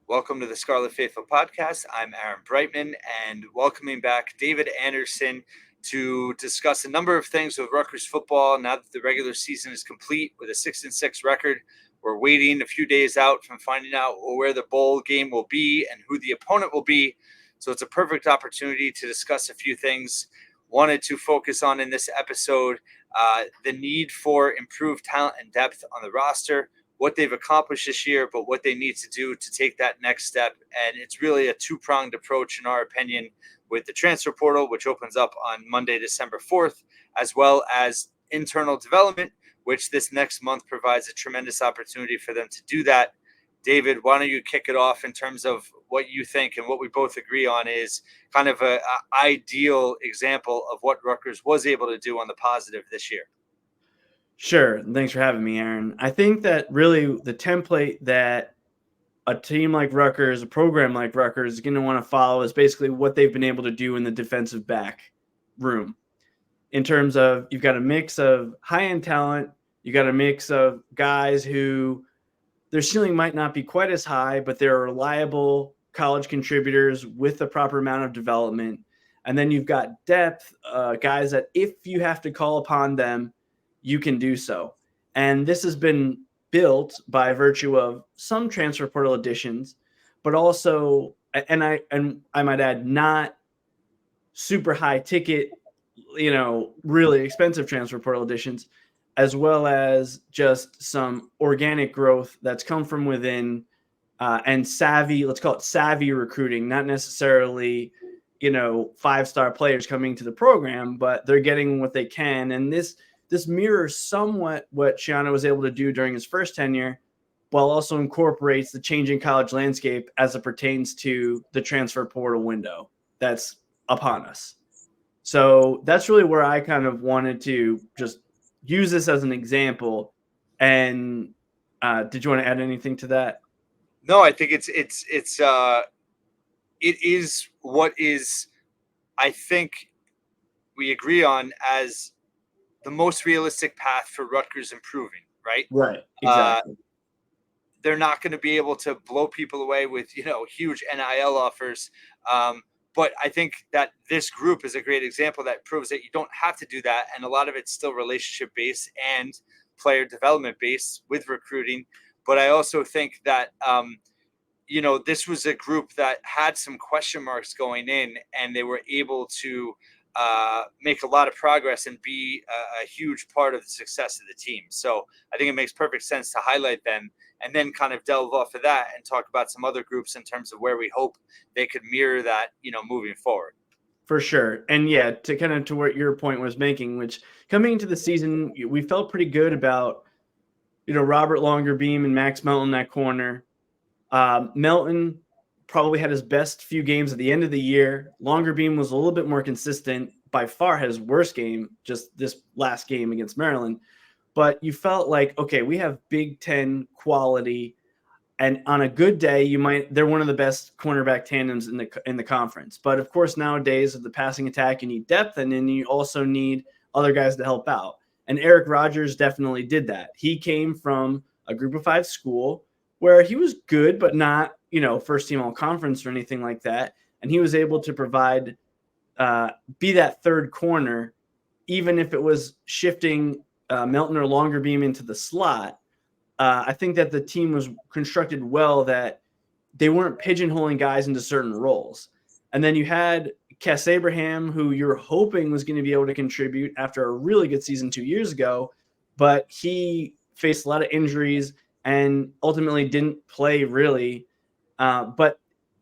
Welcome to the Scarlet Faithful podcast. I'm Aaron Brightman, and welcoming back David Anderson to discuss a number of things with Rutgers football. Now that the regular season is complete with a 6-6 record, we're waiting a few days out from finding out where the bowl game will be and who the opponent will be. So it's a perfect opportunity to discuss a few things. Wanted to focus on in this episode the need for improved talent and depth on the roster, what they've accomplished this year, but what they need to do to take that next step. And it's really a two-pronged approach, in our opinion, with the transfer portal, which opens up on Monday, December 4th, as well as internal development, which this next month provides a tremendous opportunity for them to do that. David, why don't you kick it off in terms of what you think and what we both agree on is kind of an ideal example of what Rutgers was able to do on the positive this year? Sure. Thanks for having me, Aaron. I think that really the template that a team like Rutgers, a program like Rutgers is going to want to follow is basically what they've been able to do in the defensive back room. In terms of you've got a mix of high-end talent, you got a mix of guys who their ceiling might not be quite as high, but they're reliable college contributors with the proper amount of development. And then you've got depth, guys that if you have to call upon them, you can do so. And this has been built by virtue of some transfer portal additions, but also, and I might add, not super high ticket, really expensive transfer portal additions, as well as just some organic growth that's come from within and savvy, let's call it savvy recruiting, not necessarily, five-star players coming to the program, but they're getting what they can. And this mirrors somewhat what Shiano was able to do during his first tenure, while also incorporates the changing college landscape as it pertains to the transfer portal window that's upon us. So that's really where I kind of wanted to just use this as an example. And did you want to add anything to that? No, I think it is what is, I think we agree on as the most realistic path for Rutgers improving, right? Right, exactly. They're not going to be able to blow people away with, huge NIL offers. But I think that this group is a great example that proves that you don't have to do that. And a lot of it's still relationship based and player development based with recruiting. But I also think that, this was a group that had some question marks going in, and they were able to make a lot of progress and be a huge part of the success of the team. So I think it makes perfect sense to highlight them and then kind of delve off of that and talk about some other groups in terms of where we hope they could mirror that, moving forward. For sure. And yeah, to what your point was making, which coming into the season, we felt pretty good about, Robert Longerbeam and Max Melton that corner. Melton probably had his best few games at the end of the year. Longerbeam was a little bit more consistent, by far had his worst game just this last game against Maryland. But you felt like, okay, we have Big Ten quality, and on a good day, they're one of the best cornerback tandems in the conference. But of course, nowadays with the passing attack, you need depth, and then you also need other guys to help out. And Eric Rogers definitely did that. He came from a Group of 5 school where he was good, but not, first team all conference or anything like that. And he was able to provide, be that third corner, even if it was shifting Melton or Longerbeam into the slot. I think that the team was constructed well, that they weren't pigeonholing guys into certain roles. And then you had Cass Abraham, who you're hoping was going to be able to contribute after a really good season 2 years ago, but he faced a lot of injuries and ultimately didn't play really. But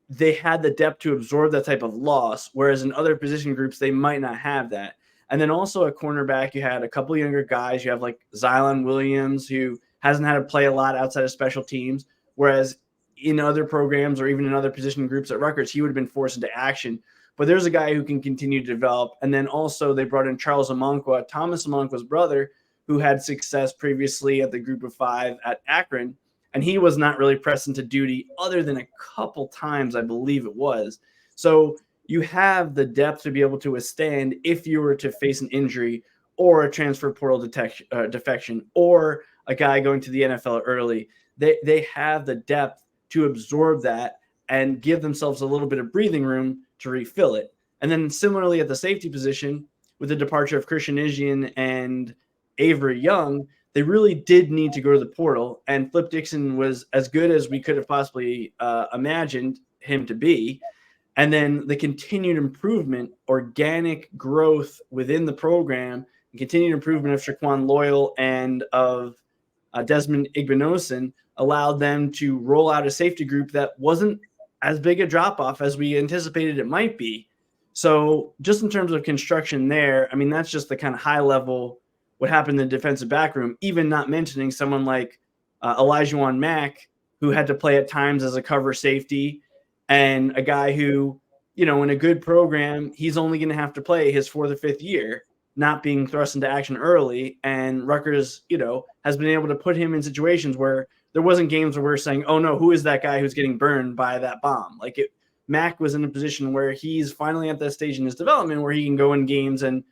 they had the depth to absorb that type of loss, whereas in other position groups, they might not have that. And then also at cornerback, you had a couple younger guys. You have like Zylan Williams, who hasn't had to play a lot outside of special teams, whereas in other programs or even in other position groups at Rutgers, he would have been forced into action. But there's a guy who can continue to develop. And then also they brought in Charles Amonkwa, Thomas Amonkwa's brother, who had success previously at the Group of 5 at Akron. And he was not really pressed into duty other than a couple times, I believe it was. So you have the depth to be able to withstand if you were to face an injury or a transfer portal defection or a guy going to the NFL early. They have the depth to absorb that and give themselves a little bit of breathing room to refill it. And then similarly at the safety position, with the departure of Christian Ijian and Avery Young, they really did need to go to the portal. And Flip Dixon was as good as we could have possibly imagined him to be. And then the continued improvement, organic growth within the program, and continued improvement of Shaquan Loyal and of Desmond Igbinosun allowed them to roll out a safety group that wasn't as big a drop-off as we anticipated it might be. So just in terms of construction there, I mean, that's just the kind of high level what happened in the defensive back room, even not mentioning someone like Elijah Mack, who had to play at times as a cover safety, and a guy who, in a good program, he's only going to have to play his fourth or fifth year, not being thrust into action early. And Rutgers, has been able to put him in situations where there wasn't games where we're saying, oh no, who is that guy who's getting burned by that bomb? Mac was in a position where he's finally at that stage in his development where he can go in games and,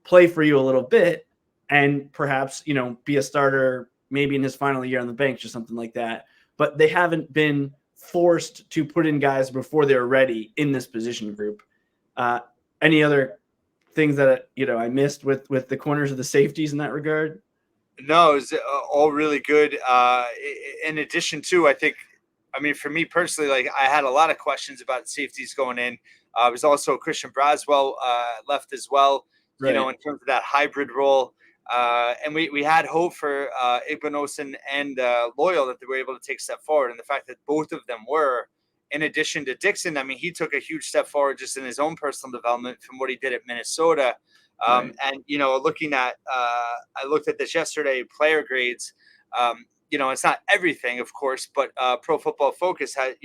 play for you a little bit and perhaps, be a starter maybe in his final year on the bench or something like that. But they haven't been forced to put in guys before they're ready in this position group. Any other things that, I missed with the corners of the safeties in that regard? No, it's all really good. In addition to, for me personally, I had a lot of questions about safeties going in. It was also Christian Braswell left as well, right. In terms of that hybrid role. And we had hope for Igbinosun and Loyal that they were able to take a step forward. And the fact that both of them were, in addition to Dixon, he took a huge step forward just in his own personal development from what he did at Minnesota. Right. And, looking at, I looked at this yesterday, player grades, it's not everything, of course, but Pro Football Focus had,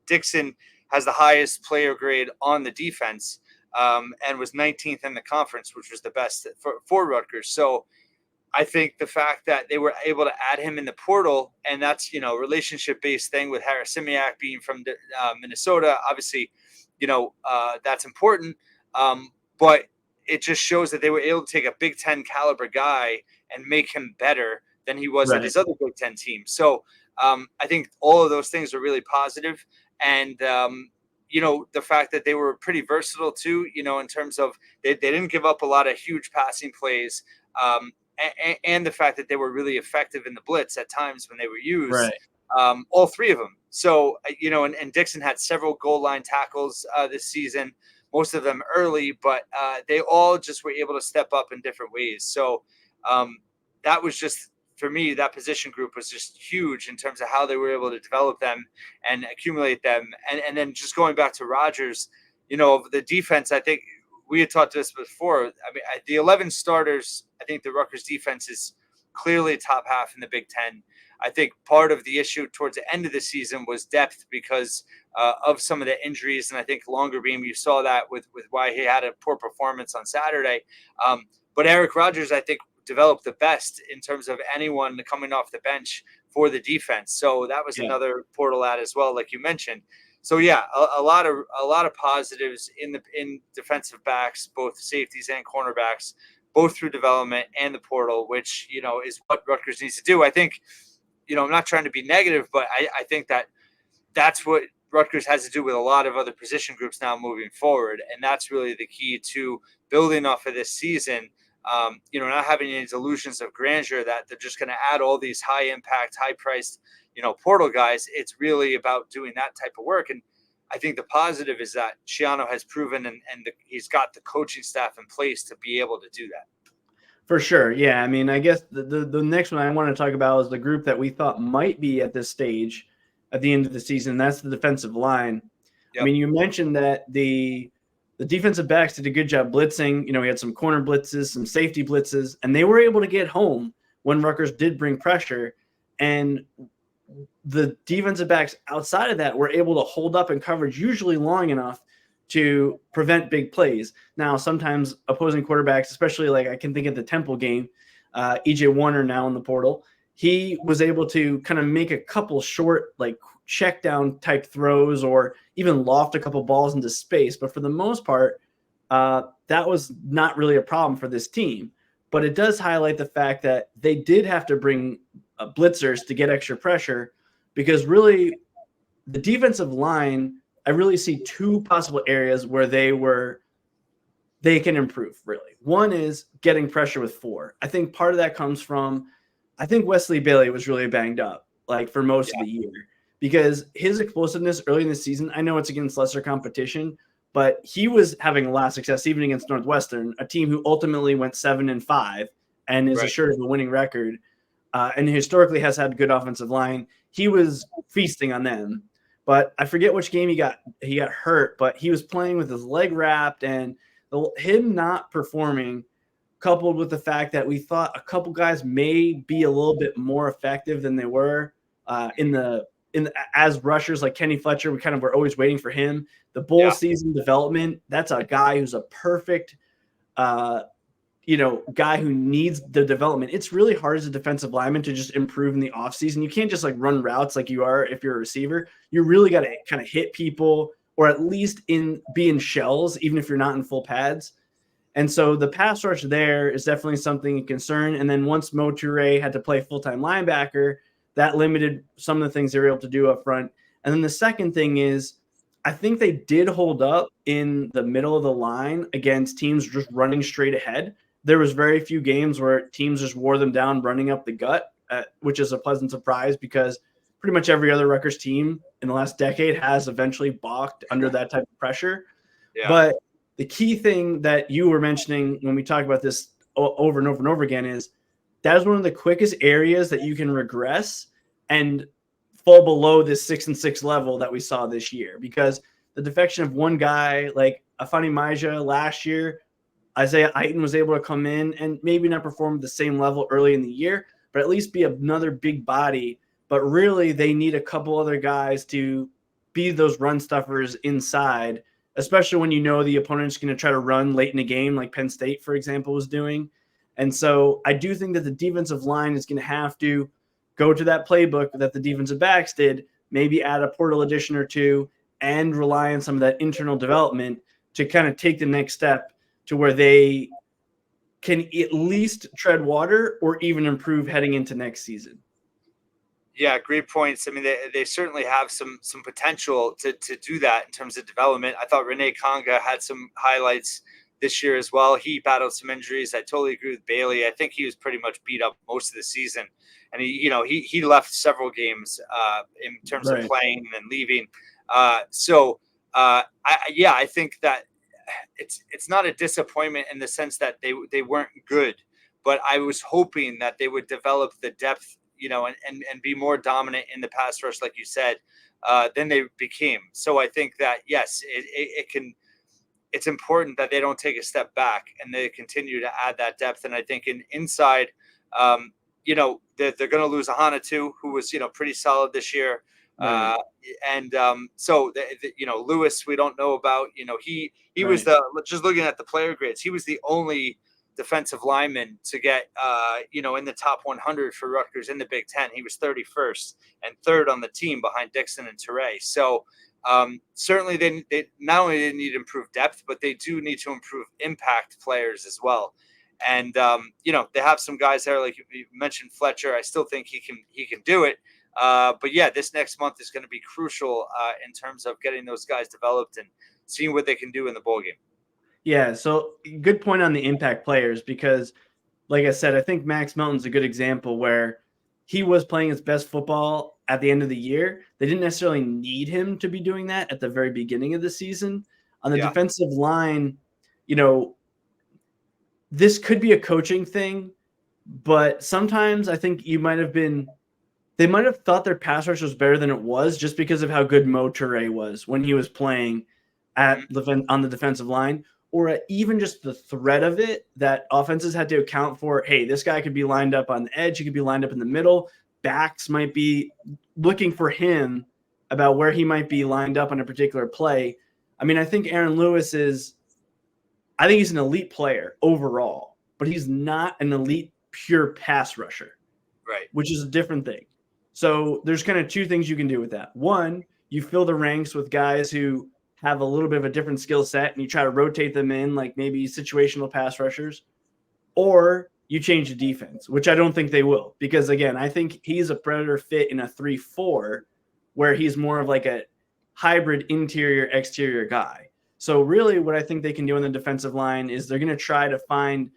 Dixon has the highest player grade on the defense and was 19th in the conference, which was the best for Rutgers. So I think the fact that they were able to add him in the portal, and that's, relationship-based thing with Harris Simiak being from Minnesota, obviously, that's important. But it just shows that they were able to take a Big Ten caliber guy and make him better than he was at his other Big Ten team. So I think all of those things are really positive. And, the fact that they were pretty versatile too, in terms of they didn't give up a lot of huge passing plays. And the fact that they were really effective in the blitz at times when they were used, right. All three of them. So, and Dixon had several goal line tackles this season, most of them early, but they all just were able to step up in different ways. So that was just, for me, that position group was just huge in terms of how they were able to develop them and accumulate them. And then just going back to Rogers, the defense, I think we had talked to this before. The 11 starters, I think the Rutgers defense is clearly top half in the Big Ten. I think part of the issue towards the end of the season was depth because of some of the injuries. And I think Longerbeam, you saw that with why he had a poor performance on Saturday. But Eric Rogers, I think, developed the best in terms of anyone coming off the bench for the defense. So that was another portal add as well, like you mentioned. So yeah, a lot of positives in defensive backs, both safeties and cornerbacks, both through development and the portal, which, is what Rutgers needs to do. I think, I'm not trying to be negative, but I think that's what Rutgers has to do with a lot of other position groups now moving forward. And that's really the key to building off of this season. Not having any delusions of grandeur that they're just going to add all these high impact, high priced, portal guys. It's really about doing that type of work. And I think the positive is that Schiano has proven and he's got the coaching staff in place to be able to do that. For sure. Yeah. I guess the next one I want to talk about is the group that we thought might be at this stage at the end of the season. That's the defensive line. Yep. You mentioned that the defensive backs did a good job blitzing. We had some corner blitzes, some safety blitzes, and they were able to get home when Rutgers did bring pressure. And the defensive backs outside of that were able to hold up in coverage usually long enough to prevent big plays. Now, sometimes opposing quarterbacks, especially I can think of the Temple game, EJ Warner now in the portal, he was able to kind of make a couple short, check down type throws or even loft a couple balls into space. But for the most part, that was not really a problem for this team. But it does highlight the fact that they did have to bring blitzers to get extra pressure. because really the defensive line, I really see two possible areas where they can improve, really. One is getting pressure with 4. I think part of that comes from, I think Wesley Bailey was really banged up like for most of the year because his explosiveness early in the season, I know it's against lesser competition, but he was having a lot of success even against Northwestern, a team who ultimately went 7-5 and is assured of a winning record, and historically has had good offensive line. He was feasting on them, but I forget which game he got hurt, but he was playing with his leg wrapped, and him not performing, coupled with the fact that we thought a couple guys may be a little bit more effective than they were as rushers, like Kenny Fletcher. We kind of were always waiting for him. The bowl season development, that's a guy who's a perfect guy who needs the development. It's really hard as a defensive lineman to just improve in the offseason. You can't just like run routes like you are if you're a receiver. You really got to kind of hit people, or at least be in shells, even if you're not in full pads. And so the pass rush there is definitely something of concern. And then once Mo Toure had to play full-time linebacker, that limited some of the things they were able to do up front. And then the second thing is, I think they did hold up in the middle of the line against teams just running straight ahead. There was very few games where teams just wore them down running up the gut, which is a pleasant surprise because pretty much every other Rutgers team in the last decade has eventually balked under that type of pressure. Yeah. But the key thing that you were mentioning when we talk about this over and over and over again is that is one of the quickest areas that you can regress and fall below this 6-6 level that we saw this year, because the defection of one guy like Afani Maija last year, Isaiah Aiton was able to come in and maybe not perform at the same level early in the year, but at least be another big body. But really, they need a couple other guys to be those run stuffers inside, especially when you know the opponent's going to try to run late in the game, like Penn State, for example, was doing. And so I do think that the defensive line is going to have to go to that playbook that the defensive backs did, maybe add a portal addition or two, and rely on some of that internal development to kind of take the next step to where they can at least tread water or even improve heading into next season. Yeah, great points. I mean, they certainly have some potential to do that in terms of development. I thought Rene Conga had some highlights this year as well. He battled some injuries. I totally agree with Bailey. I think he was pretty much beat up most of the season, and he left several games in terms of playing and then leaving. I think that it's not a disappointment in the sense that they weren't good, but I was hoping that they would develop the depth, and be more dominant in the pass rush, like you said, than they became. So I think that, yes, it's important that they don't take a step back and they continue to add that depth. And I think inside, they're going to lose Ahana too, who was, pretty solid this year. Right. Lewis, we don't know about, he was just looking at the player grades, he was the only defensive lineman to get, in the top 100 for Rutgers in the Big Ten. He was 31st and third on the team behind Dixon and Toure. So certainly they not only didn't need to improve depth, but they do need to improve impact players as well. And, they have some guys there, like you mentioned Fletcher. I still think he can do it. But yeah, this next month is going to be crucial in terms of getting those guys developed and seeing what they can do in the bowl game. Yeah, so good point on the impact players, because like I said, I think Max Melton's a good example where he was playing his best football at the end of the year. They didn't necessarily need him to be doing that at the very beginning of the season. On the defensive line, this could be a coaching thing, but sometimes I think they might have thought their pass rush was better than it was just because of how good Mo Toure was when he was playing on the defensive line, or even just the threat of it that offenses had to account for. Hey, this guy could be lined up on the edge. He could be lined up in the middle. Backs might be looking for him about where he might be lined up on a particular play. I mean, I think Aaron Lewis he's an elite player overall, but he's not an elite pure pass rusher, right? Which is a different thing. So there's kind of two things you can do with that. One, you fill the ranks with guys who have a little bit of a different skill set and you try to rotate them in, like maybe situational pass rushers, or you change the defense, which I don't think they will. Because, again, I think he's a better fit in a 3-4 where he's more of like a hybrid interior-exterior guy. So really what I think they can do on the defensive line is they're going to try to find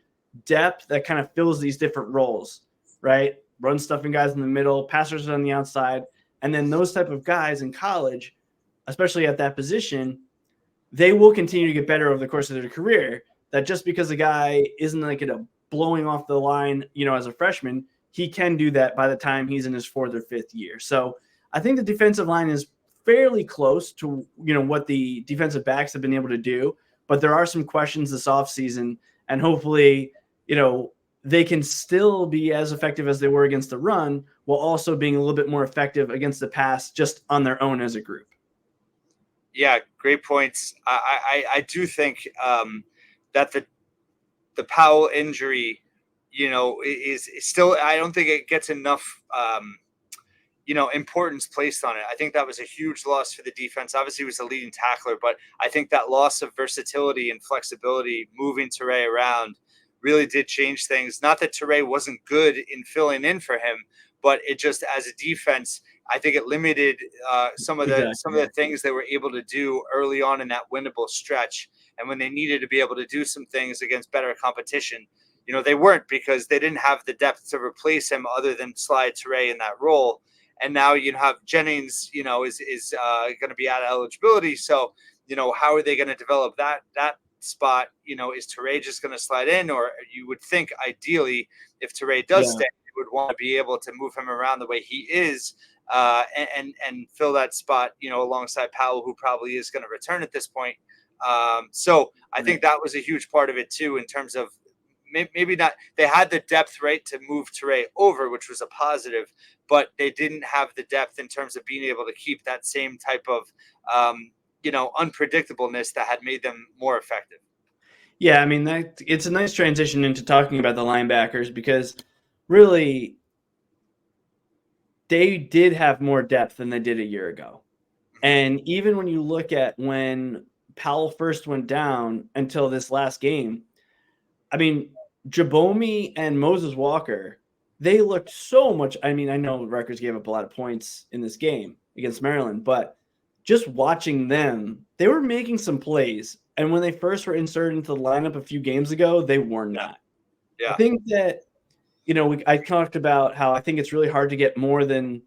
depth that kind of fills these different roles, right? Run stuffing guys in the middle, passers on the outside. And then those type of guys in college, especially at that position, they will continue to get better over the course of their career. That just because a guy isn't like blowing off the line, as a freshman, he can do that by the time he's in his 4th or 5th year. So I think the defensive line is fairly close to, what the defensive backs have been able to do, but there are some questions this offseason, and hopefully, they can still be as effective as they were against the run while also being a little bit more effective against the pass just on their own as a group. Yeah, great points. I do think that the Powell injury, is still, I don't think it gets enough, importance placed on it. I think that was a huge loss for the defense. Obviously, he was the leading tackler, but I think that loss of versatility and flexibility, moving Toure around, really did change things. Not that Toure wasn't good in filling in for him, but it just, as a defense, I think it limited some of the things they were able to do early on in that winnable stretch. And when they needed to be able to do some things against better competition, they weren't, because they didn't have the depth to replace him other than slide Toure in that role. And now you have Jennings, is going to be out of eligibility. So, how are they going to develop that spot? Is Toure just going to slide in? Or you would think ideally if Toure does stay, you would want to be able to move him around the way he is and fill that spot, alongside Powell, who probably is going to return at this point. So I think that was a huge part of it too, in terms of maybe not, they had the depth, right, to move Toure over, which was a positive, but they didn't have the depth in terms of being able to keep that same type of, unpredictableness that had made them more effective. Yeah, I mean, it's a nice transition into talking about the linebackers, because really they did have more depth than they did a year ago. And even when you look at when Powell first went down until this last game, I mean, Jabomi and Moses Walker, they looked so much. I mean, I know Rutgers gave up a lot of points in this game against Maryland, but just watching them, they were making some plays. And when they first were inserted into the lineup a few games ago, they were not. Yeah. I think that, I talked about how I think it's really hard to get more than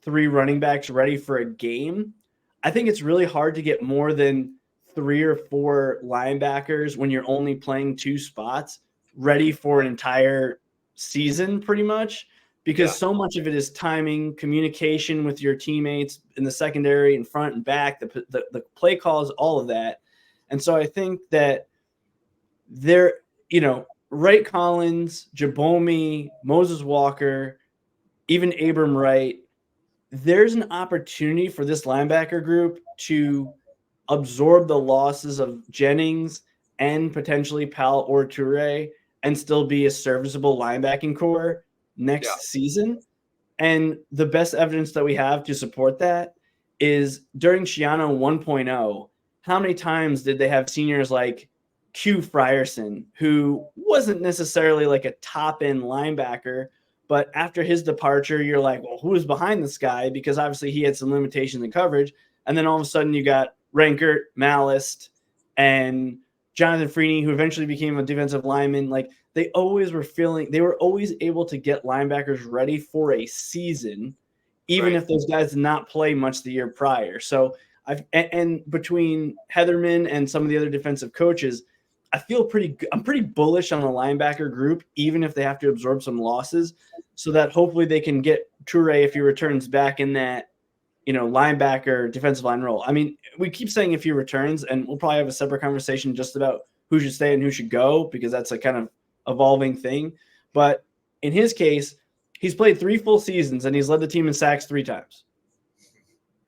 3 running backs ready for a game. I think it's really hard to get more than 3 or 4 linebackers when you're only playing 2 spots ready for an entire season, pretty much, because so much of it is timing, communication with your teammates in the secondary, in front and back, the play calls, all of that. And so I think that they're, Wright Collins, Jabomi, Moses Walker, even Abram Wright, there's an opportunity for this linebacker group to absorb the losses of Jennings and potentially Powell or Toure and still be a serviceable linebacking core next season. And the best evidence that we have to support that is during Shiano 1.0, how many times did they have seniors like Q Frierson, who wasn't necessarily like a top-end linebacker, but after his departure, you're like, well, who is behind this guy? Because obviously he had some limitations in coverage. And then all of a sudden you got Rankert, Malist, and Jonathan Freeney, who eventually became a defensive lineman. Like, they were always able to get linebackers ready for a season, even if those guys did not play much the year prior. So and between Heatherman and some of the other defensive coaches, I'm pretty bullish on the linebacker group, even if they have to absorb some losses, so that hopefully they can get Toure, if he returns, back in that, linebacker defensive line role. I mean, we keep saying if he returns, and we'll probably have a separate conversation just about who should stay and who should go, because that's a kind of evolving thing. But in his case, he's played 3 full seasons and he's led the team in sacks 3 times.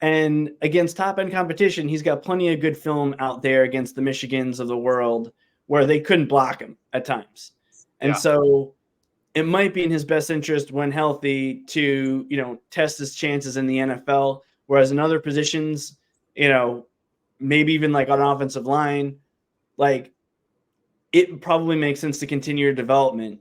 And against top-end competition, he's got plenty of good film out there against the Michigans of the world where they couldn't block him at times. And so it might be in his best interest when healthy to, test his chances in the NFL, whereas in other positions, maybe even like on offensive line, like, it probably makes sense to continue your development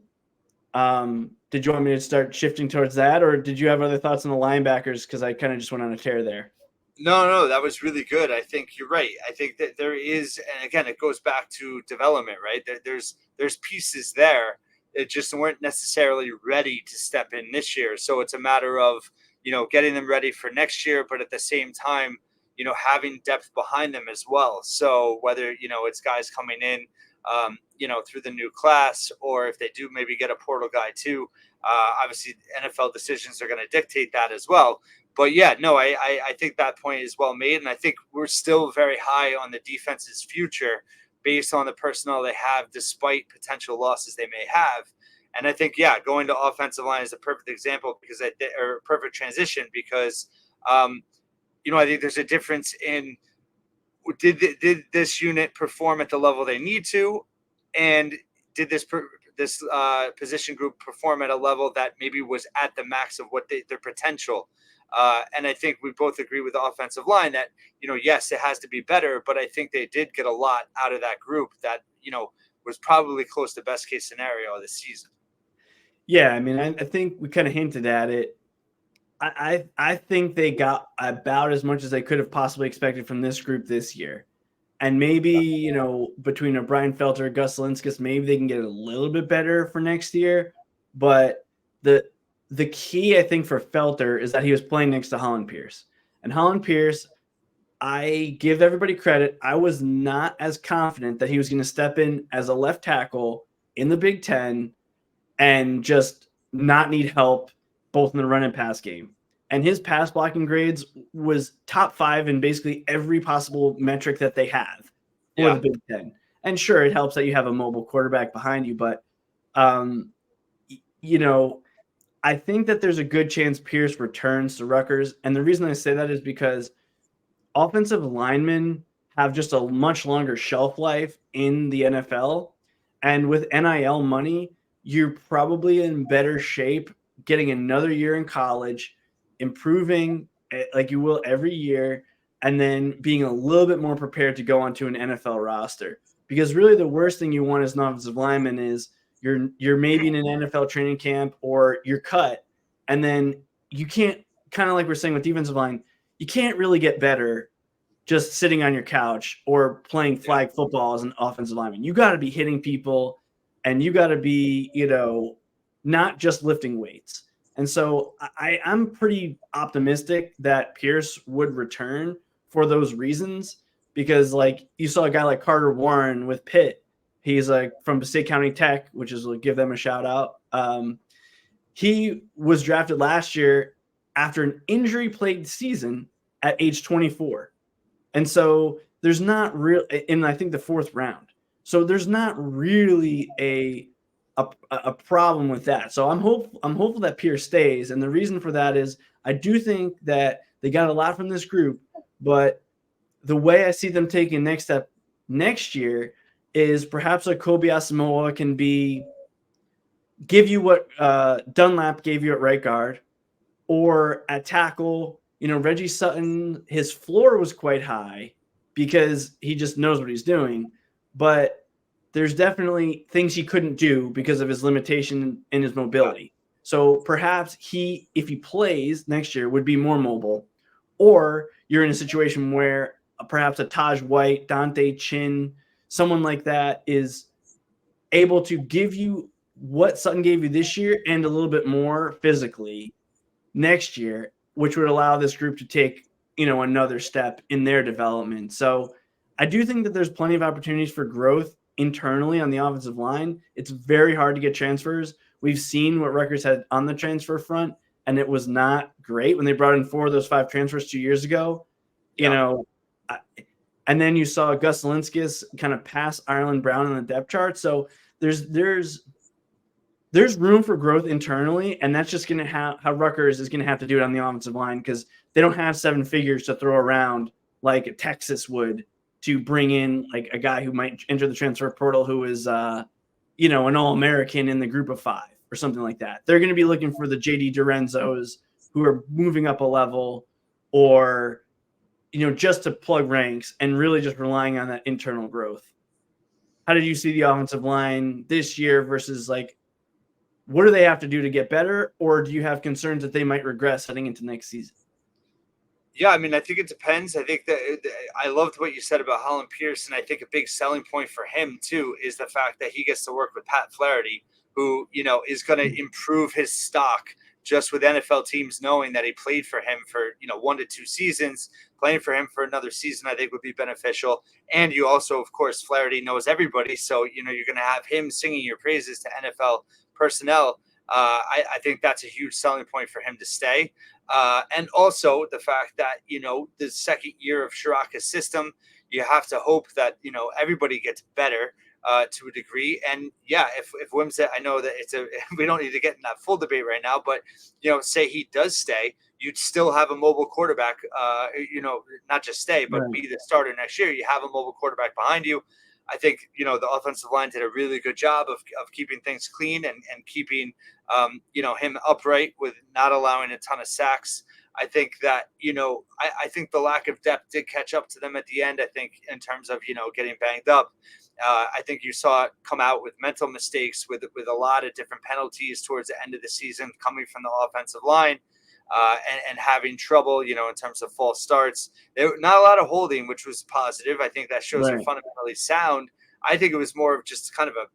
Did you want me to start shifting towards that, or did you have other thoughts on the linebackers? Because I kind of just went on a tear there. No, that was really good. I think you're right. I think that there is, and again, it goes back to development, right? There's pieces there that just weren't necessarily ready to step in this year. So it's a matter of getting them ready for next year, but at the same time, having depth behind them as well. So whether it's guys coming in, through the new class, or if they do maybe get a portal guy too. Obviously, NFL decisions are going to dictate that as well. But yeah, no, I think that point is well made, and I think we're still very high on the defense's future based on the personnel they have, despite potential losses they may have. And I think going to offensive line is a perfect example or perfect transition because I think there's a difference in did this unit perform at the level they need to, and did this position group perform at a level that maybe was at the max of what their potential. And I think we both agree with the offensive line that, yes, it has to be better, but I think they did get a lot out of that group that, was probably close to best case scenario of the season. Yeah, I mean, I think we kind of hinted at it. I think they got about as much as they could have possibly expected from this group this year. And maybe, between a Brian Felter, Gus Linskus, maybe they can get a little bit better for next year. But the key, I think, for Felter is that he was playing next to Holland Pierce. And Holland Pierce, I give everybody credit. I was not as confident that he was going to step in as a left tackle in the Big Ten and just not need help both in the run and pass game. And his pass blocking grades was top 5 in basically every possible metric that they have for the Big Ten. And sure, it helps that you have a mobile quarterback behind you, but I think that there's a good chance Pierce returns to Rutgers. And the reason I say that is because offensive linemen have just a much longer shelf life in the NFL. And with NIL money, you're probably in better shape getting another year in college, improving like you will every year, and then being a little bit more prepared to go onto an NFL roster. Because really the worst thing you want as an offensive lineman is you're maybe in an NFL training camp or you're cut, and then you can't, kind of like we're saying with defensive line, you can't really get better just sitting on your couch or playing flag football as an offensive lineman. You got to be hitting people, and you got to be, not just lifting weights. And so I'm pretty optimistic that Pierce would return for those reasons, because like you saw a guy like Carter Warren with Pitt. He's like from Passaic County Tech, which is give them a shout out. He was drafted last year after an injury-plagued season at age 24. And so there's not real, in I think the 4th round. So there's not really a problem with that. So I'm hopeful that Pierce stays, and the reason for that is I do think that they got a lot from this group, but the way I see them taking next step next year is perhaps a Kobe Asamoah can give you what Dunlap gave you at right guard, or at tackle. Reggie Sutton, his floor was quite high because he just knows what he's doing, but there's definitely things he couldn't do because of his limitation in his mobility. So perhaps if he plays next year, would be more mobile, or you're in a situation where perhaps a Taj White, Dante Chin, someone like that is able to give you what Sutton gave you this year and a little bit more physically next year, which would allow this group to take, another step in their development. So I do think that there's plenty of opportunities for growth internally on the offensive line. It's very hard to get transfers. We've seen what Rutgers had on the transfer front, and it was not great when they brought in 4 of those 5 transfers 2 years ago. And then you saw Gus Linskus kind of pass Ireland Brown on the depth chart. So there's room for growth internally, and that's just going to have how Rutgers is going to have to do it on the offensive line, because they don't have 7 figures to throw around like Texas would to bring in like a guy who might enter the transfer portal who is, an All-American in the group of 5 or something like that. They're going to be looking for the J.D. Durenzos who are moving up a level, or, just to plug ranks, and really just relying on that internal growth. How did you see the offensive line this year versus like what do they have to do to get better, or do you have concerns that they might regress heading into next season? Yeah, I mean, I think it depends. I think that I loved what you said about Holland Pierce, and I think a big selling point for him too is the fact that he gets to work with Pat Flaherty, who is going to improve his stock just with NFL teams knowing that he played for him for 1 to 2 seasons. Playing for him for another season, I think, would be beneficial. And you also, of course, Flaherty knows everybody, so you're going to have him singing your praises to NFL personnel. I think that's a huge selling point for him to stay. And also the fact that, the second year of Shiraka's system, you have to hope that, everybody gets better to a degree. And yeah, if Wimsatt, I know that we don't need to get in that full debate right now, but, say he does stay, you'd still have a mobile quarterback, not just stay, but Right. be the starter next year. You have a mobile quarterback behind you. I think, the offensive line did a really good job of keeping things clean and keeping, him upright with not allowing a ton of sacks. I think that, I think the lack of depth did catch up to them at the end. I think in terms of, getting banged up. I think you saw it come out with mental mistakes with a lot of different penalties towards the end of the season coming from the offensive line. And having trouble, in terms of false starts. There not a lot of holding, which was positive. I think that shows they're fundamentally sound. I think it was more of just kind of a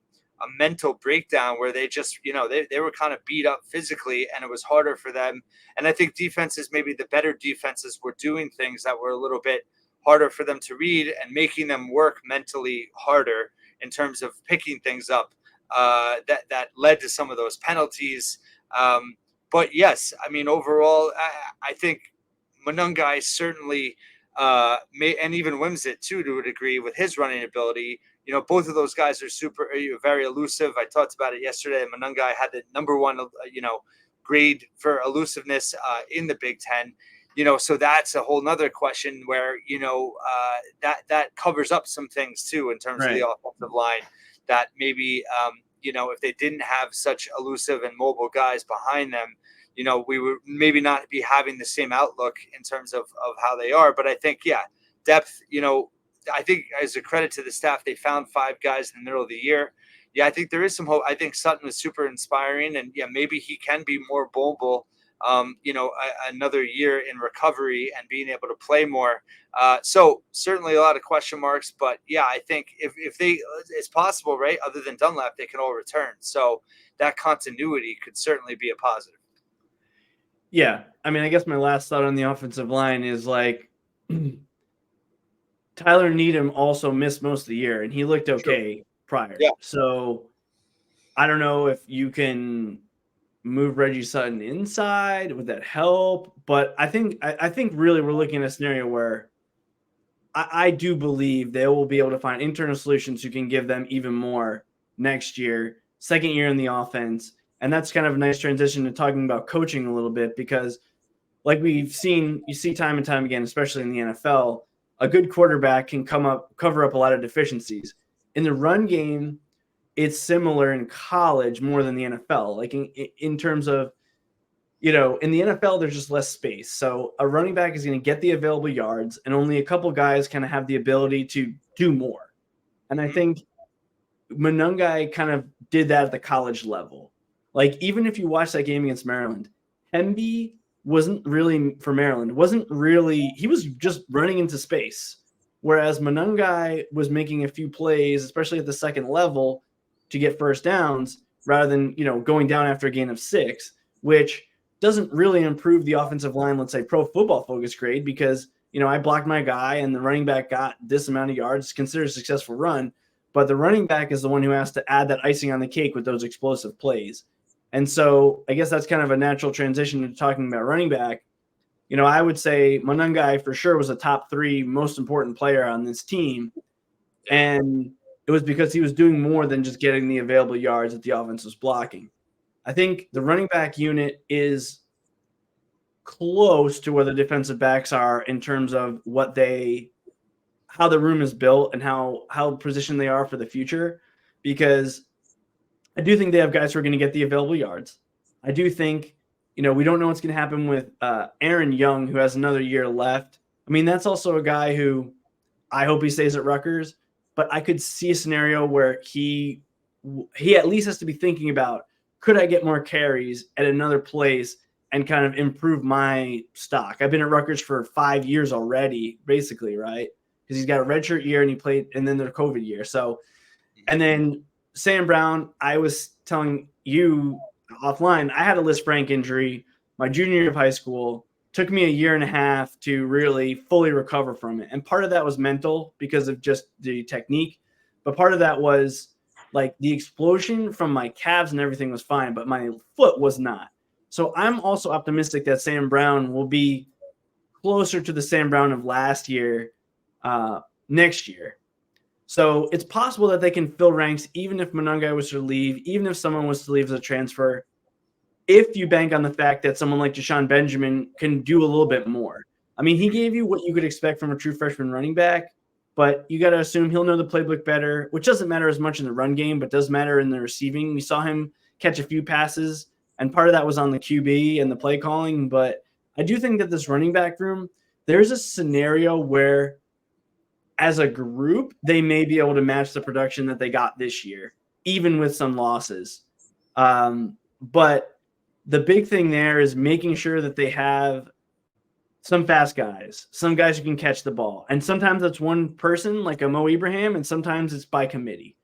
mental breakdown where they just, they were kind of beat up physically and it was harder for them. And I think defenses, maybe the better defenses, were doing things that were a little bit harder for them to read and making them work mentally harder in terms of picking things up. That led to some of those penalties. But yes, I mean, overall, I think Monungai certainly and even Wimsatt too, to a degree, with his running ability. Both of those guys are very elusive. I talked about it yesterday. Monungai had the number one, grade for elusiveness in the Big Ten. So that's a whole nother question where, that covers up some things too in terms of the offensive line that maybe, if they didn't have such elusive and mobile guys behind them, we would maybe not be having the same outlook in terms of how they are. But I think, yeah, depth, I think as a credit to the staff, they found 5 guys in the middle of the year. Yeah, I think there is some hope. I think Sutton was super inspiring, and yeah, maybe he can be more mobile, another year in recovery and being able to play more. So certainly a lot of question marks, but yeah, I think if it's possible, right? Other than Dunlap, they can all return. So that continuity could certainly be a positive. Yeah. I mean, I guess my last thought on the offensive line is like Tyler Needham also missed most of the year and he looked okay prior. Yeah. So I don't know if you can move Reggie Sutton inside. Would that help? But I think really we're looking at a scenario where I do believe they will be able to find internal solutions who can give them even more next year, second year in the offense. And that's kind of a nice transition to talking about coaching a little bit, because like we've seen, you see time and time again, especially in the NFL, a good quarterback can cover up a lot of deficiencies. In the run game, it's similar in college more than the NFL. Like in terms of, in the NFL, there's just less space. So a running back is going to get the available yards, and only a couple guys kind of have the ability to do more. And I think Monungai kind of did that at the college level. Like, even if you watch that game against Maryland, Hemby wasn't really, for Maryland, he was just running into space. Whereas Monungai was making a few plays, especially at the second level, to get first downs rather than, going down after a gain of 6, which doesn't really improve the offensive line, let's say Pro Football Focus grade, because, I blocked my guy and the running back got this amount of yards, considered a successful run. But the running back is the one who has to add that icing on the cake with those explosive plays. And so I guess that's kind of a natural transition to talking about running back. I would say Monungai for sure was a top 3 most important player on this team. And it was because he was doing more than just getting the available yards that the offense was blocking. I think the running back unit is close to where the defensive backs are in terms of how the room is built and how positioned they are for the future, because I do think they have guys who are going to get the available yards. I do think, we don't know what's going to happen with Aaron Young, who has another year left. I mean, that's also a guy who I hope he stays at Rutgers, but I could see a scenario where he at least has to be thinking about, could I get more carries at another place and kind of improve my stock? I've been at Rutgers for 5 years already, basically, right? Because he's got a redshirt year and he played, and then the COVID year. So, and then Sam Brown, I was telling you offline, I had a Lisfranc injury my junior year of high school. Took me a year and a half to really fully recover from it. And part of that was mental because of just the technique. But part of that was like the explosion from my calves and everything was fine, but my foot was not. So I'm also optimistic that Sam Brown will be closer to the Sam Brown of last year next year. So it's possible that they can fill ranks even if Monangai was to leave, even if someone was to leave as a transfer, if you bank on the fact that someone like Deshaun Benjamin can do a little bit more. I mean, he gave you what you could expect from a true freshman running back, but you got to assume he'll know the playbook better, which doesn't matter as much in the run game, but does matter in the receiving. We saw him catch a few passes, and part of that was on the QB and the play calling. But I do think that this running back room, there's a scenario where as a group, they may be able to match the production that they got this year, even with some losses. But the big thing there is making sure that they have some fast guys, some guys who can catch the ball. And sometimes that's one person like a Mo Ibrahim, and sometimes it's by committee.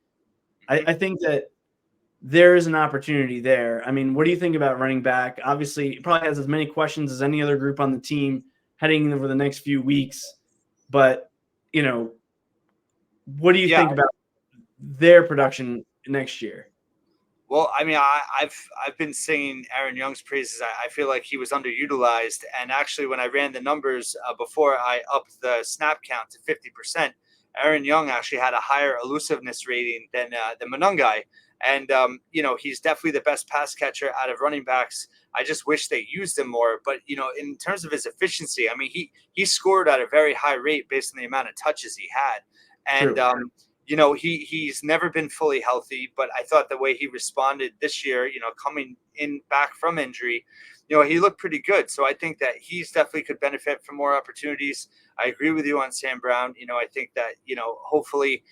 I think that there is an opportunity there. I mean, what do you think about running back? Obviously, it probably has as many questions as any other group on the team heading over the next few weeks. But, what do you think about their production next year? Well, I mean, I've been singing Aaron Young's praises. I feel like he was underutilized, and actually, when I ran the numbers before I upped the snap count to 50%, Aaron Young actually had a higher elusiveness rating than Monangai, and he's definitely the best pass catcher out of running backs. I just wish they used him more. But in terms of his efficiency, I mean, he scored at a very high rate based on the amount of touches he had, and he's never been fully healthy, but I thought the way he responded this year, coming in back from injury, he looked pretty good. So I think that he's definitely could benefit from more opportunities. I agree with you on Sam Brown. I think that, hopefully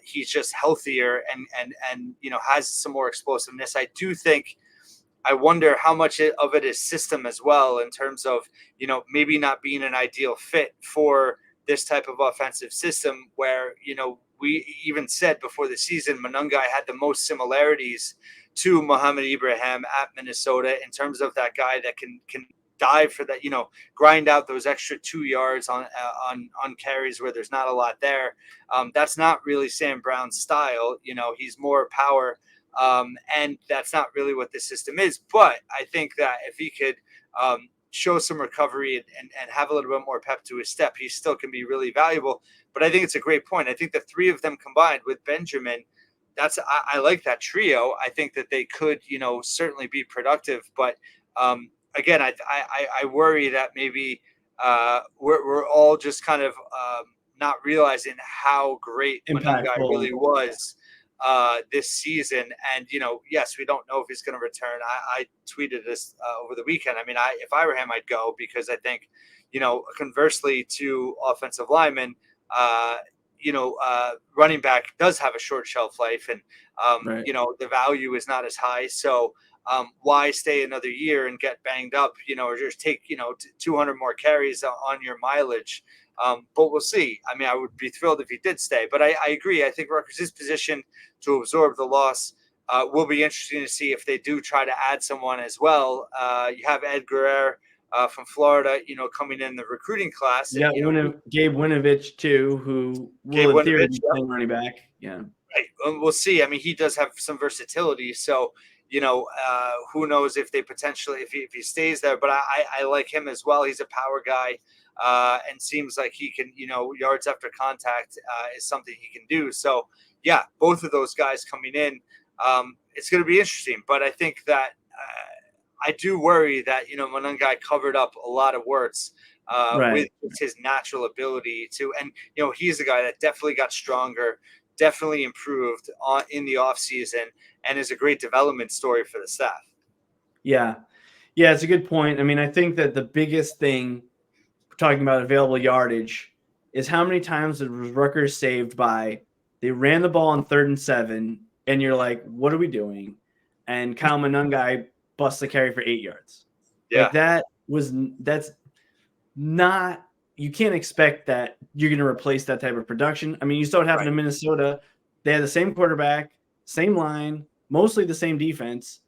he's just healthier and has some more explosiveness. I do think, I wonder how much of it is system as well, in terms of, maybe not being an ideal fit for this type of offensive system where, we even said before the season, Monangai had the most similarities to Mohamed Ibrahim at Minnesota in terms of that guy that can dive for that, grind out those extra 2 yards on carries where there's not a lot there. That's not really Sam Brown's style. He's more power, and that's not really what the system is. But I think that if he could show some recovery and have a little bit more pep to his step, he still can be really valuable. But I think it's a great point. I think the three of them combined with Benjamin, I like that trio. I think that they could, certainly be productive. But again, I worry that maybe we're all just kind of not realizing how great Monangai really was this season. And, yes, we don't know if he's going to return. I tweeted this over the weekend. I mean, if I were him, I'd go, because I think, conversely to offensive linemen, running back does have a short shelf life, and, right. The value is not as high. So why stay another year and get banged up, or just take, 200 more carries on your mileage? But we'll see. I mean, I would be thrilled if he did stay. But I agree. I think Rutgers is positioned to absorb the loss. Will be interesting to see if they do try to add someone as well. You have Ed Guerrero from Florida, coming in the recruiting class. Yeah, Gabe Winovich too, who will in theory be playing running back. Yeah, right. We'll see. I mean, he does have some versatility. So, who knows if they potentially, if he stays there. But I like him as well. He's a power guy. And seems like he can, yards after contact is something he can do. So, yeah, both of those guys coming in, it's going to be interesting. But I think that I do worry that, Monangai covered up a lot of warts with his natural ability to. And, he's a guy that definitely got stronger, definitely improved in the offseason, and is a great development story for the staff. Yeah. Yeah, it's a good point. I mean, I think that the biggest thing, talking about available yardage, is how many times was Rutgers saved by they ran the ball on 3rd and 7, and you're like, what are we doing? and Kyle Monungai busts the carry for 8 yards. Yeah. That's not, you can't expect that you're going to replace that type of production. I mean, you saw what happened in Minnesota. They had the same quarterback, same line, mostly the same defense,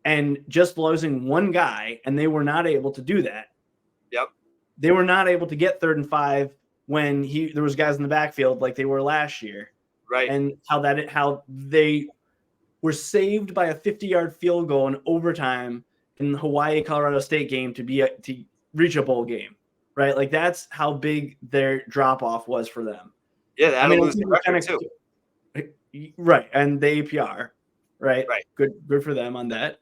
and just losing one guy, and they were not able to do that. Yep. They were not able to get 3rd and 5 when there was guys in the backfield like they were last year. Right. And how they were saved by a 50-yard field goal in overtime in the Hawaii-Colorado State game to reach a bowl game, right? Like, that's how big their drop-off was for them. Yeah, that'll lose the record too. Right, and the APR, right? Right. Good for them on that.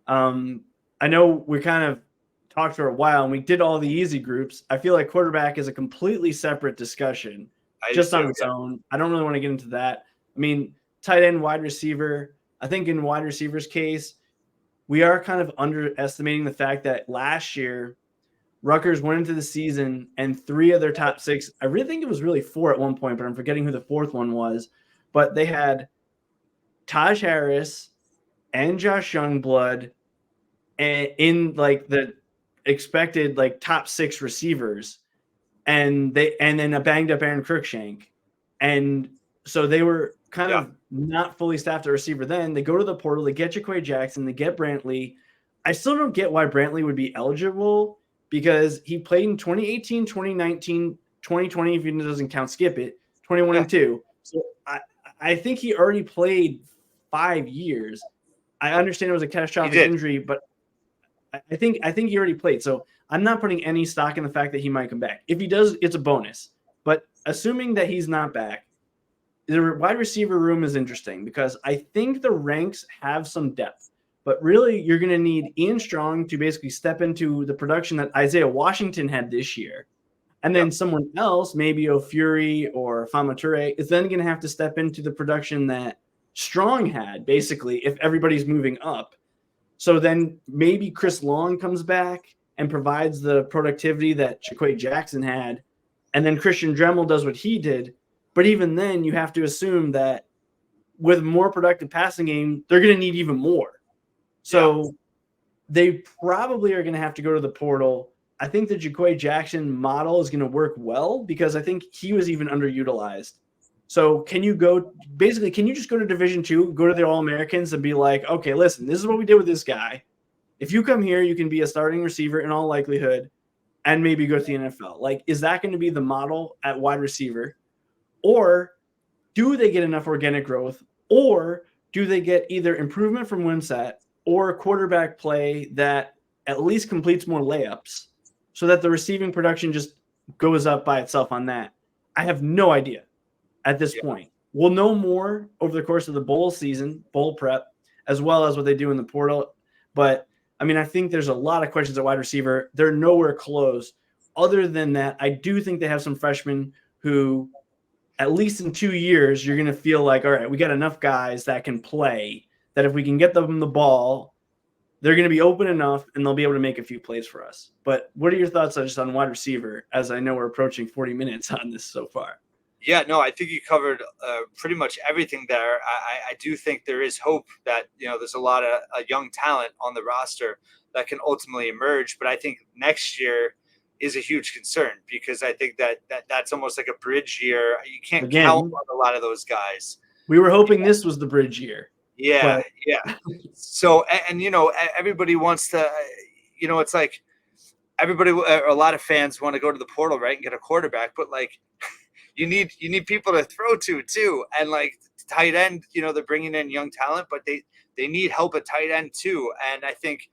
I know we kind of talked for a while, and we did all the easy groups. I feel like quarterback is a completely separate discussion just on its own. I don't really want to get into that. I mean, tight end, wide receiver. I think in wide receiver's case, we are kind of underestimating the fact that last year, Rutgers went into the season and 3 of their top 6, I really think it was really 4 at one point, but I'm forgetting who the 4th one was. But they had Taj Harris and Josh Youngblood in like the expected like top 6 receivers, and then a banged up Aaron Cruikshank. And so they were kind of not fully staffed at receiver. Then they go to the portal, they get Jaquay Jackson, they get Brantley. I still don't get why Brantley would be eligible, because he played in 2018, 2019, 2020, if he doesn't count skip it, 21 and 2. So I think he already played 5 years. I understand it was a catastrophic injury, but I think he already played. So I'm not putting any stock in the fact that he might come back. If he does, it's a bonus. But assuming that he's not back, the wide receiver room is interesting because I think the ranks have some depth. But really, you're going to need Ian Strong to basically step into the production that Isaiah Washington had this year. And then someone else, maybe O'Fury or Famature, is then going to have to step into the production that Strong had, basically, if everybody's moving up. So then maybe Chris Long comes back and provides the productivity that Jaquay Jackson had. And then Christian Dremel does what he did. But even then, you have to assume that with more productive passing game, they're going to need even more. So they probably are going to have to go to the portal. I think the Jaquay Jackson model is going to work well because I think he was even underutilized. So can you just go to Division II, go to the All-Americans and be like, okay, listen, this is what we did with this guy. If you come here, you can be a starting receiver in all likelihood and maybe go to the NFL. Like, is that going to be the model at wide receiver? Or do they get enough organic growth? Or do they get either improvement from Wimsatt or quarterback play that at least completes more layups so that the receiving production just goes up by itself on that? I have no idea at this point. We'll know more over the course of the bowl season, bowl prep, as well as what they do in the portal. But, I mean, I think there's a lot of questions at wide receiver. They're nowhere close. Other than that, I do think they have some freshmen who, at least in 2 years, you're going to feel like, all right, we got enough guys that can play that if we can get them the ball, they're going to be open enough and they'll be able to make a few plays for us. But what are your thoughts just on wide receiver, as I know we're approaching 40 minutes on this so far? Yeah, no, I think you covered pretty much everything there. I do think there is hope that, there's a lot of young talent on the roster that can ultimately emerge. But I think next year is a huge concern because I think that's almost like a bridge year. You can't count on a lot of those guys. We were hoping this was the bridge year. Yeah, yeah. So, and everybody wants to, it's like everybody, a lot of fans want to go to the portal, right, and get a quarterback, but like you need people to throw to too, and like tight end, they're bringing in young talent, but they need help at tight end too, and I think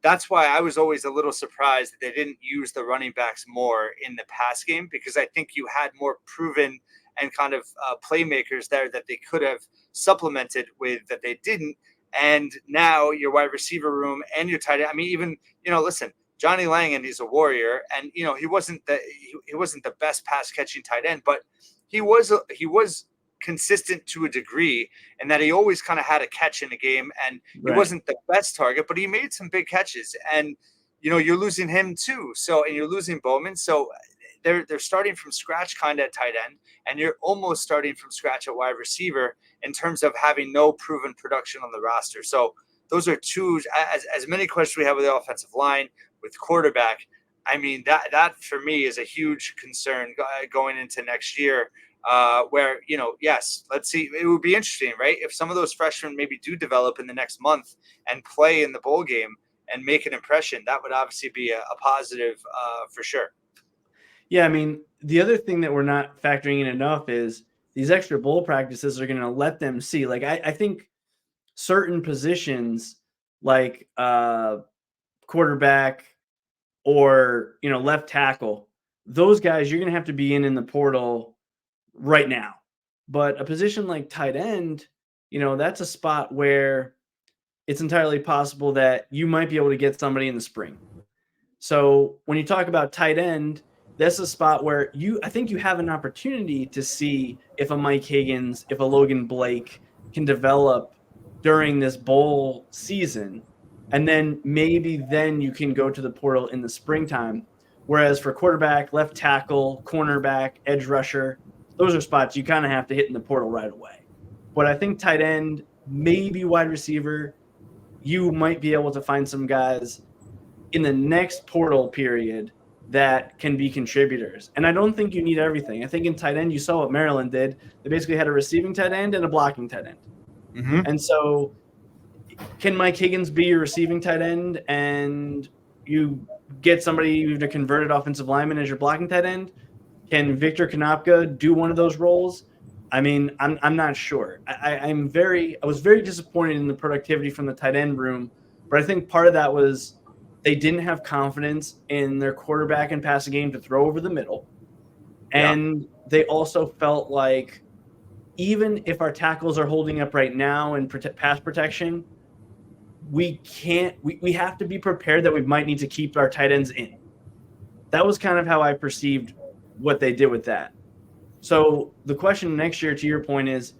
that's why I was always a little surprised that they didn't use the running backs more in the pass game, because I think you had more proven and kind of playmakers there that they could have supplemented with that they didn't. And now your wide receiver room and your tight end. I mean, even, listen, Johnny Langan, he's a warrior, and he wasn't the best pass catching tight end, but he was consistent to a degree, and that he always kind of had a catch in the game, and he wasn't the best target, but he made some big catches. And you're losing him too. So, and you're losing Bowman. So they're starting from scratch kind of at tight end, and you're almost starting from scratch at wide receiver in terms of having no proven production on the roster. So those are two, as many questions we have with the offensive line, with quarterback. I mean, that for me is a huge concern going into next year. Where, yes, let's see. It would be interesting, right? If some of those freshmen maybe do develop in the next month and play in the bowl game and make an impression, that would obviously be a positive for sure. Yeah, I mean, the other thing that we're not factoring in enough is these extra bowl practices are going to let them see. Like, I think certain positions like quarterback or, left tackle, those guys you're going to have to be in the portal right now. But a position like tight end, that's a spot where it's entirely possible that you might be able to get somebody in the spring. So when you talk about tight end, that's a spot where I think you have an opportunity to see if a Mike Higgins, if a Logan Blake can develop during this bowl season. And then you can go to the portal in the springtime. Whereas for quarterback, left tackle, cornerback, edge rusher, those are spots you kind of have to hit in the portal right away. But I think tight end, maybe wide receiver, you might be able to find some guys in the next portal period that can be contributors. And I don't think you need everything. I think in tight end, you saw what Maryland did. They basically had a receiving tight end and a blocking tight end. Mm-hmm. And so can Mike Higgins be your receiving tight end and you get somebody to converted offensive lineman as your blocking tight end? Can Victor Konopka do one of those roles? I mean, I'm not sure. I was very disappointed in the productivity from the tight end room, but I think part of that was they didn't have confidence in their quarterback and passing game to throw over the middle. And they also felt like even if our tackles are holding up right now in pass protection, we have to be prepared that we might need to keep our tight ends in. That was kind of how I perceived what they did with that. So the question next year, to your point, is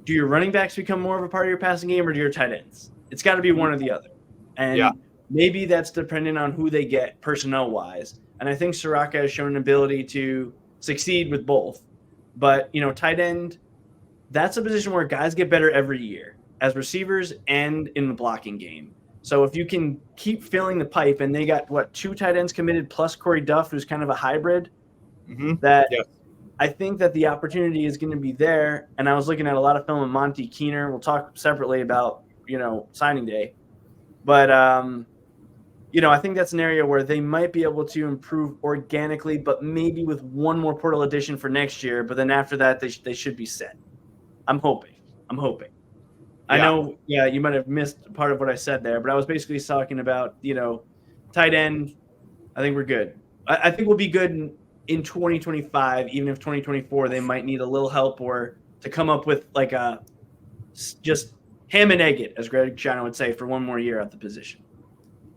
do your running backs become more of a part of your passing game or do your tight ends? It's got to be one or the other. And maybe that's dependent on who they get personnel-wise. And I think Soraka has shown an ability to succeed with both. But, tight end, that's a position where guys get better every year as receivers and in the blocking game. So if you can keep filling the pipe, and they got, 2 tight ends committed plus Corey Duff, who's kind of a hybrid, I think that the opportunity is going to be there. And I was looking at a lot of film of Monty Keener. We'll talk separately about, signing day. But, I think that's an area where they might be able to improve organically, but maybe with one more portal addition for next year. But then after that, they should be set. I'm hoping. I know, you might have missed part of what I said there, but I was basically talking about, tight end. I think we're good. I think we'll be good in 2025, even if 2024 they might need a little help or to come up with like a just ham and egg it, as Greg Schiano would say, for one more year at the position.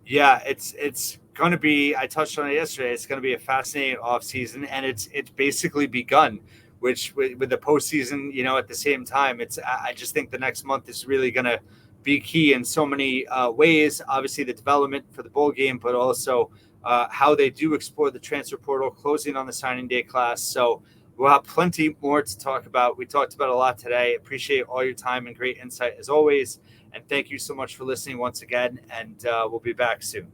Yeah, it's going to be, I touched on it yesterday, it's going to be a fascinating offseason, and it's basically begun, which with the postseason, at the same time, I just think the next month is really going to be key in so many ways. Obviously, the development for the bowl game, but also how they do explore the transfer portal, closing on the signing day class. So we'll have plenty more to talk about. We talked about a lot today. Appreciate all your time and great insight as always. And thank you so much for listening once again. And we'll be back soon.